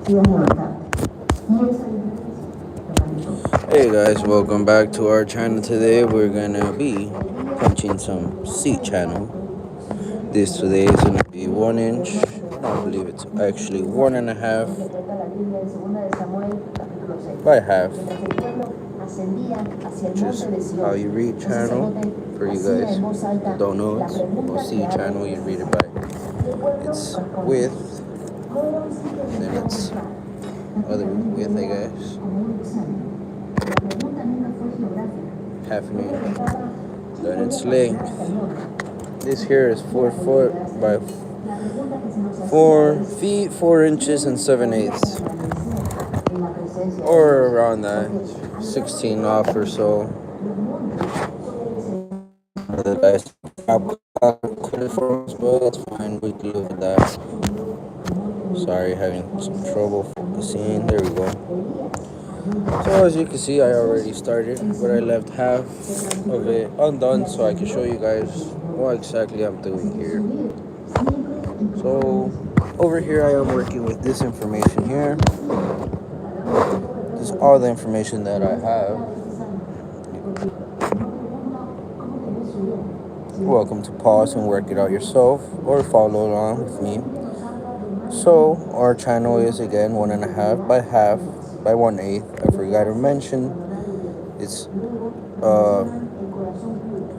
Hey guys, welcome back to our channel. Today we're gonna be punching some C channel. This today is gonna be 1 inch. I believe it's actually 1.5 by half. Just how you read channel. For you guys who don't know, it's C channel. You read it by its width, and then its other width, I guess. Half an inch. Then its length. This here is 4 foot by 4 feet, 4 inches and 7/8, or around that, 16 off or so. The guys calculated for us, but that's fine. We can live with that. Sorry, having some trouble focusing. There we go. So as you can see, I already started, but I left half of it undone so I can show you guys what exactly I'm doing here. So over here I am working with this information here. This is all the information that I have. You're welcome to pause and work it out yourself or follow along with me. So our channel is again 1.5 by half by 1/8. I forgot to mention its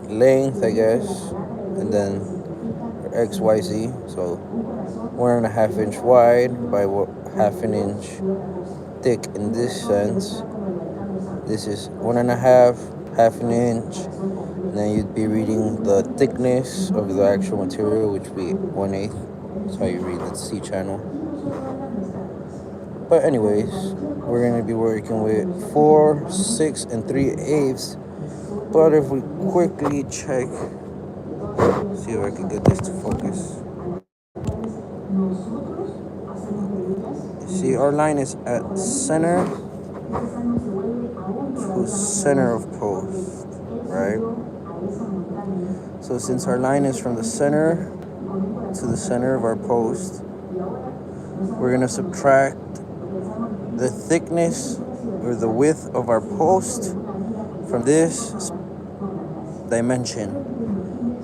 length, I guess, and then XYZ. So 1.5 inch wide by half an inch thick in this sense. This is 1.5, half an inch, and then you'd be reading the thickness of the actual material, which would be 1/8. That's how you read the C channel. But anyways, we're gonna be working with 4, 6, and 3/8. But if we quickly check, see if I can get this to focus. See, our line is at center to center of post, right? So since our line is from the center to the center of our post, we're gonna subtract the thickness or the width of our post from this dimension.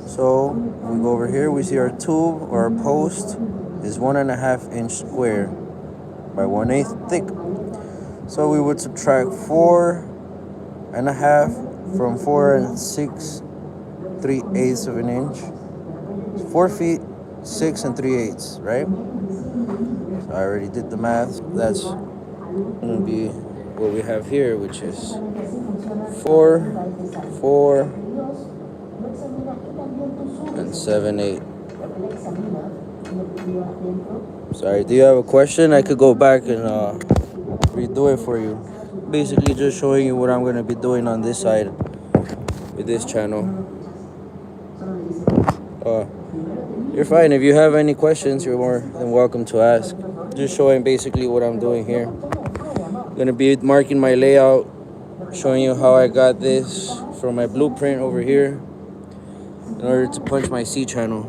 So we go over here, we see our tube or our post is 1.5 inch square by 1/8 thick. So we would subtract 4.5 from 4 and 6 3/8 of an inch. 4 feet 6 and 3/8, right? So I already did the math. That's gonna be what we have here, which is 4, 4, and 7/8. Sorry, do you have a question? I could go back and redo it for you. Basically just showing you what I'm going to be doing on this side with this channel. You're fine. If you have any questions, you're more than welcome to ask. Just showing basically what I'm doing here. I'm going to be marking my layout, showing you how I got this from my blueprint over here in order to punch my C channel.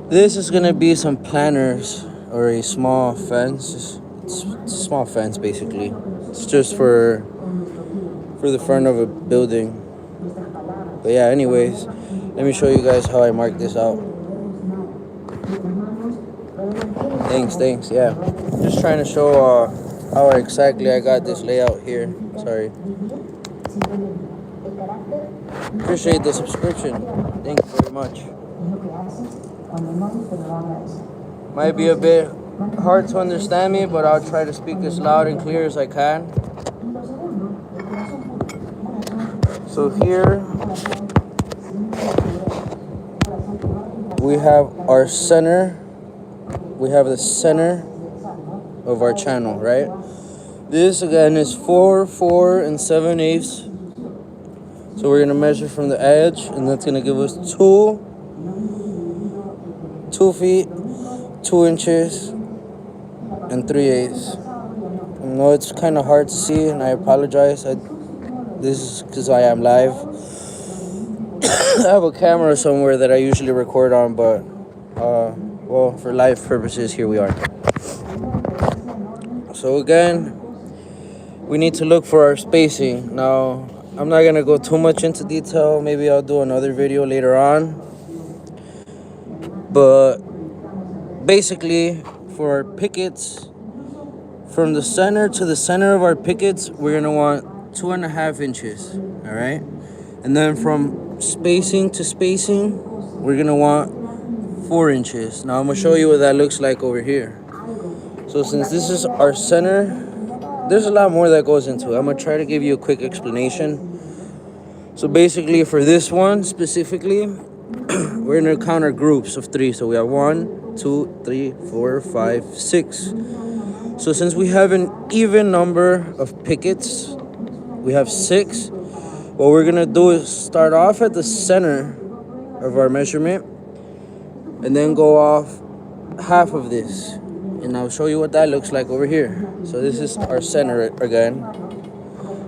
This is gonna be some planters or a small fence. It's a small fence basically. It's just for the front of a building. But yeah, anyways, let me show you guys how I mark this out. Thanks. Yeah, just trying to show how exactly I got this layout here. Sorry. Appreciate the subscription. Thank you very much. Might be a bit hard to understand me, but I'll try to speak as loud and clear as I can. So here we have our center. We have the center of our channel, right? This again is 4, 4, and 7/8. So we're gonna measure from the edge, and that's gonna give us 2 feet, 2 inches, and 3/8. I know it's kind of hard to see, and I apologize. This is because I am live. I have a camera somewhere that I usually record on, but well, for live purposes, here we are. So again, we need to look for our spacing. Now, I'm not gonna go too much into detail. Maybe I'll do another video later on. But basically, for our pickets, from the center to the center of our pickets, we're gonna want 2.5 inches, all right? And then from spacing to spacing, we're gonna want 4 inches. Now I'm gonna show you what that looks like over here. So since this is our center, there's a lot more that goes into it. I'm gonna try to give you a quick explanation. So basically for this one specifically, we're gonna count our groups of 3. So we have 1, 2, 3, 4, 5, 6. So since we have an even number of pickets, we have 6. What we're gonna do is start off at the center of our measurement and then go off half of this. And I'll show you what that looks like over here. So this is our center again.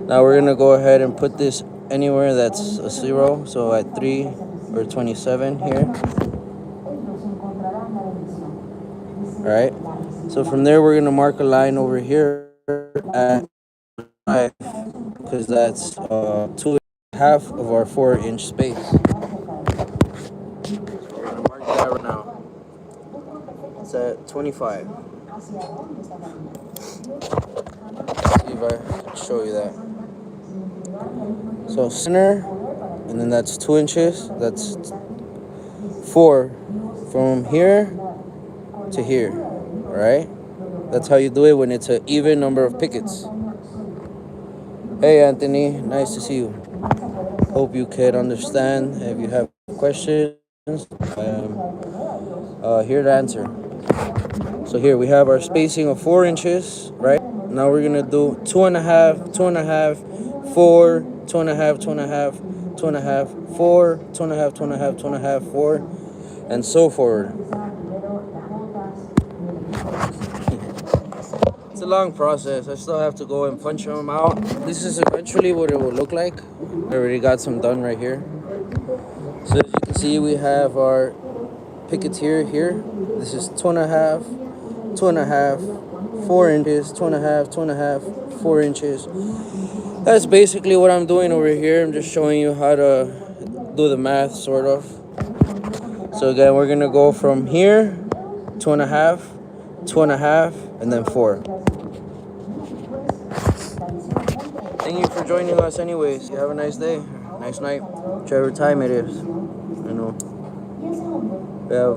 Now we're gonna go ahead and put this anywhere that's a 0. So at 3 or 27 here. All right. So from there, we're gonna mark a line over here at 5, because that's 2.5 of our 4-inch space. So we're gonna mark that right now. It's at 25. Let's see if I can show you that. So center, and then that's 2 inches. That's 4 from here to here. All right. That's how you do it when it's an even number of pickets. Hey Anthony, nice to see you. Hope you can understand. If you have questions, I am here to answer. So here we have our spacing of 4 inches, right? Now we're gonna do 2.5, 2.5, 4, 2.5, 2.5, 2.5, 4, 2.5, 2.5, 2.5, 4, and so forward. It's a long process. I still have to go and punch them out. This is eventually what it will look like. I already got some done right here. So as you can see, we have our pickets here. This is 2.5, 2.5, 4 inches, 2.5, 2.5, 4 inches. That's basically what I'm doing over here. I'm just showing you how to do the math, sort of. So again, we're gonna go from here, 2.5, 2.5, and then 4. Thank you for joining us anyways. You have a nice day, nice night, whichever time it is. I know. Yeah.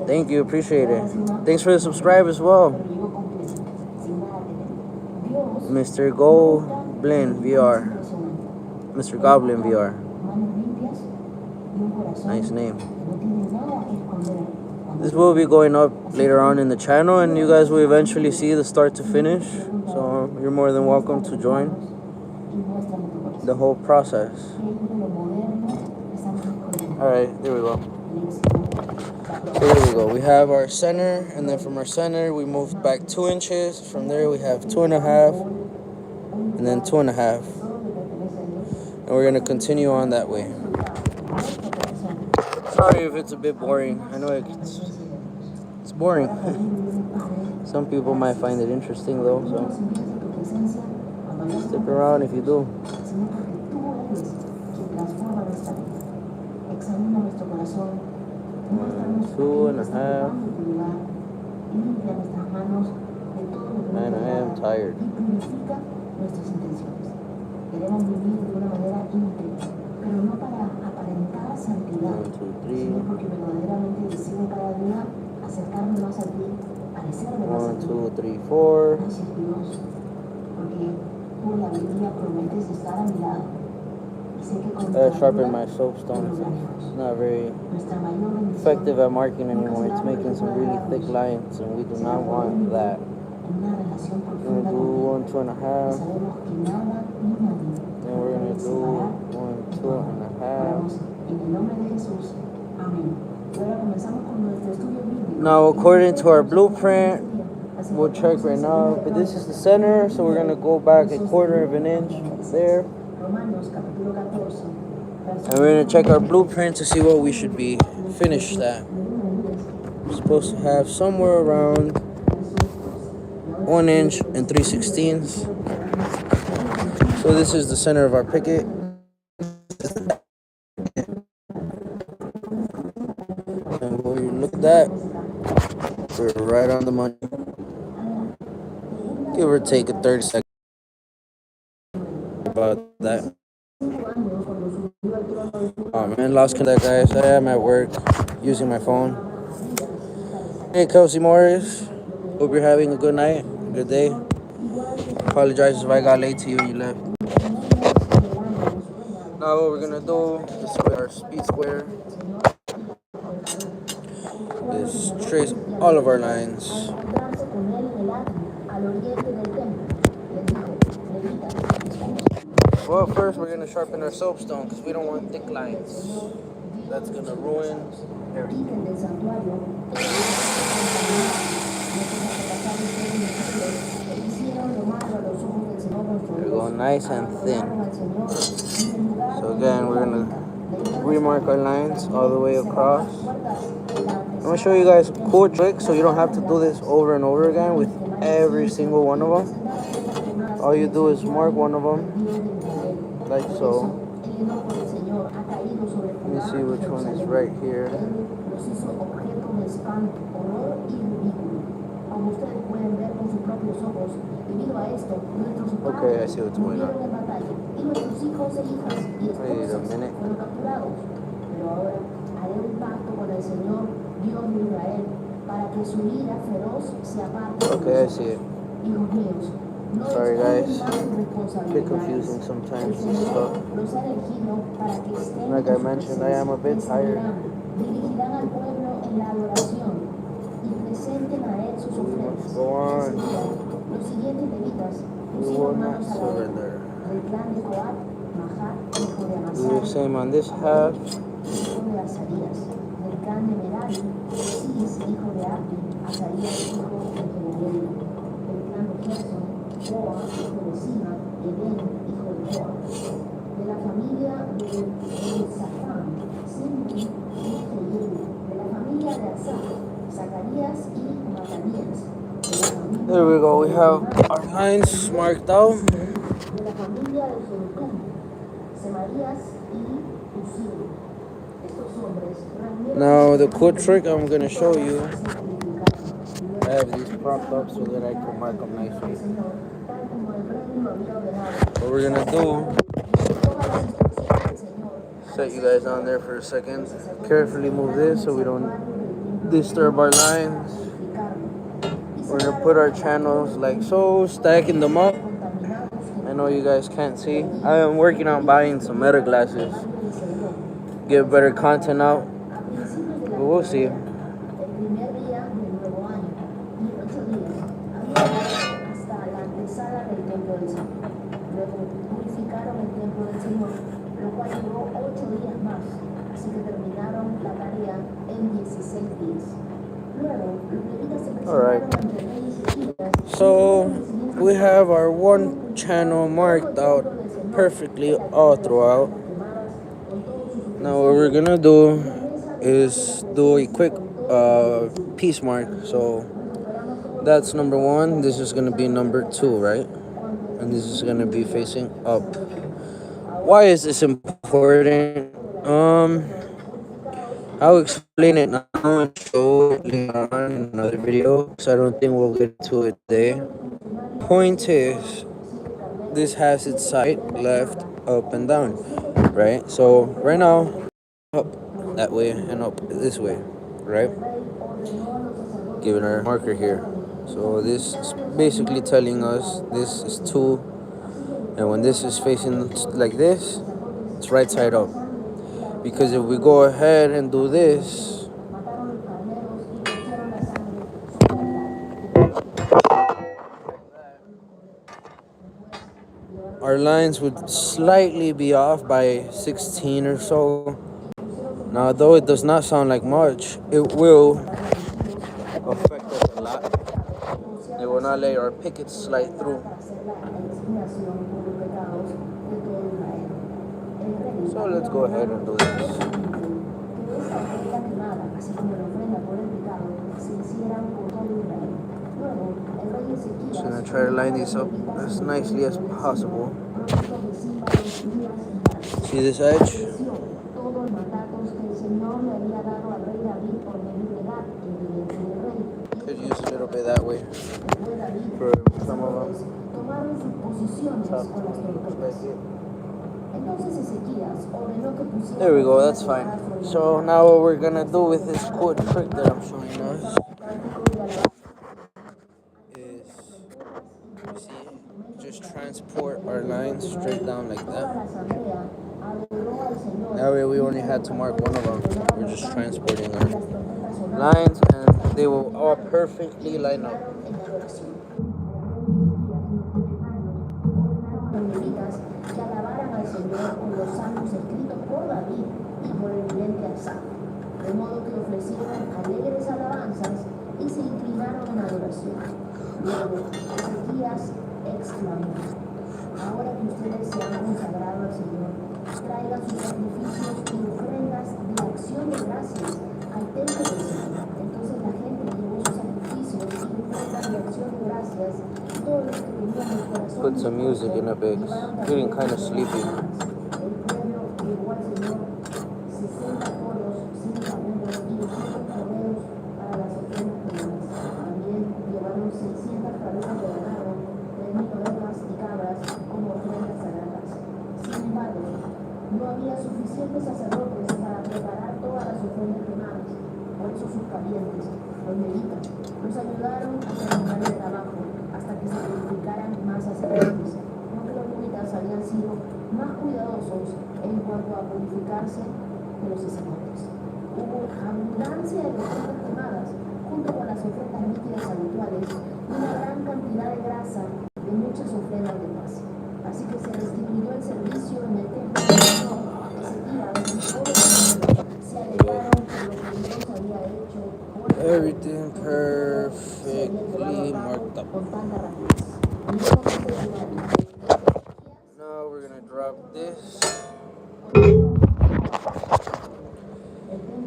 Thank you, appreciate it. Thanks for the subscribe as well. Mr. Goblin VR. Mr. Goblin VR. Nice name. This will be going up later on in the channel, and you guys will eventually see the start to finish. So you're more than welcome to join the whole process. Alright, there we go. So there we go. We have our center, and then from our center we moved back 2 inches. From there we have 2.5, and then 2.5. And we're gonna continue on that way. Sorry if it's a bit boring. I know it's boring. Some people might find it interesting though, so stick around if you do. 2.5. Man, I am tired. 1, 2, 3. 1, 2, 3, 4. I sharpened my soapstone. It's not very effective at marking anymore. It's making some really thick lines, and we do not want that. We're gonna do 1, 2.5. Then we're gonna do 1, 2.5. Now, according to our blueprint, we'll check right now, but this is the center, so we're gonna go back 1/4 of an inch there. And we're gonna check our blueprint to see what we should be finish that. We're supposed to have somewhere around 1 inch and 3/16. So this is the center of our picket. And when you look at that, we're right on the money. Give or take a 30 seconds about that. Oh man, lost contact, guys. I am at work using my phone. Hey, Kelsey Morris. Hope you're having a good night, good day. Apologize if I got late to you and you left. Now what we're gonna do is with our speed square is trace all of our lines. Well, first we're gonna sharpen our soapstone because we don't want thick lines. That's gonna ruin everything. We're going nice and thin. So again, we're gonna remark our lines all the way across. I'm gonna show you guys a cool trick so you don't have to do this over and over again with every single one of them. All you do is mark one of them like so. Let me see which one is right here. Okay, I see what's going on. Wait a minute. Okay, I see it. Sorry guys, a bit confusing sometimes and stuff. Like I mentioned, I am a bit tired. Let's go on. We will not surrender. Do the same on this half. There we go, we have our lines marked out. Now the cool trick I'm going to show you, I have these propped up so that I can mark them nicely. What we're going to do, set you guys on there for a second, carefully move this so we don't disturb our lines. We're going to put our channels like so, stacking them up. I know you guys can't see. I am working on buying some meta glasses, get better content out, but we'll see. Alright, so we have our one channel marked out perfectly all throughout. Now what we're gonna do is do a quick piece mark. So that's number 1, this is gonna be number 2, right? And this is gonna be facing up. Why is this important? I'll explain it now and show it later on in another video, because I don't think we'll get to it today. Point is, this has its side, left, up, and down, right? So right now, up that way and up this way, right? Giving our marker here. So this is basically telling us this is 2, and when this is facing like this, it's right side up. Because if we go ahead and do this, our lines would slightly be off by 16 or so. Now, though it does not sound like much, it will affect us a lot. It will not let our pickets slide through. So let's go ahead and do this. gonna try to line these up as nicely as possible. See this edge? Could use a little bit that way for some of them. There we go, that's fine. So now what we're gonna do with this cool trick that I'm showing us is, you see, just transport our lines straight down like that. That way we only had to mark one of them. We're just transporting our lines and they will all perfectly line up. Que alabaran al Señor con los salmos escritos por David y por el vidente Asaf, de modo que ofrecieron alegres alabanzas y se inclinaron en adoración. Luego, Ezequías exclamó: ahora que ustedes se han consagrado al Señor, traigan sus sacrificios y ofrendas de acción de gracias al templo del Señor. Entonces la gente llevó sus sacrificios y ofrendas de acción de gracias. Put some music in a bit. It's getting kind of sleepy. No había suficientes sacerdotes para preparar todas las ofrendas quemadas. Por eso sus parientes, los levitas, los ayudaron a terminar el trabajo hasta que se purificaran más sacerdotes, aunque los levitas habían sido más cuidadosos en cuanto a purificarse que los sacerdotes. Hubo abundancia de ofrendas quemadas junto con las ofrendas líquidas habituales y una gran cantidad de grasa de muchas ofrendas de paz. Así que se restituyó el servicio en el templo del Señor. Se alegraron por lo que Dios había hecho. Everything perfectly marked up. Now we're gonna drop this.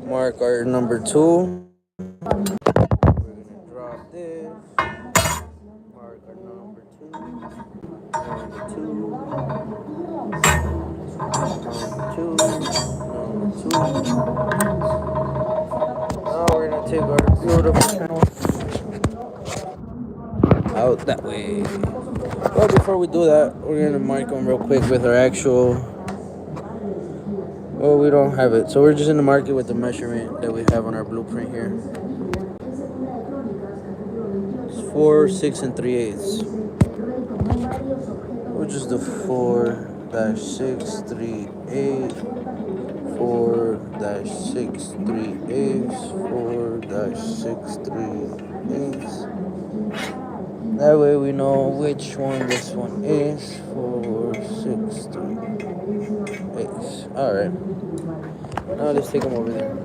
Mark our number 2. We're gonna drop this. Mark our number 2. Number 2. Now we're gonna take our beautiful channel out that way. But before we do that, we're gonna mark them real quick with our actual. Well, we don't have it, so we're just gonna mark it with the measurement that we have on our blueprint here. It's 4, 6, and 3/8. We'll just do 4-6, 3/8. 4-6, 3/8, 4-6, 3/8. That way we know which one this one is. 4, 6, 3/8. Alright. Now let's take them over there.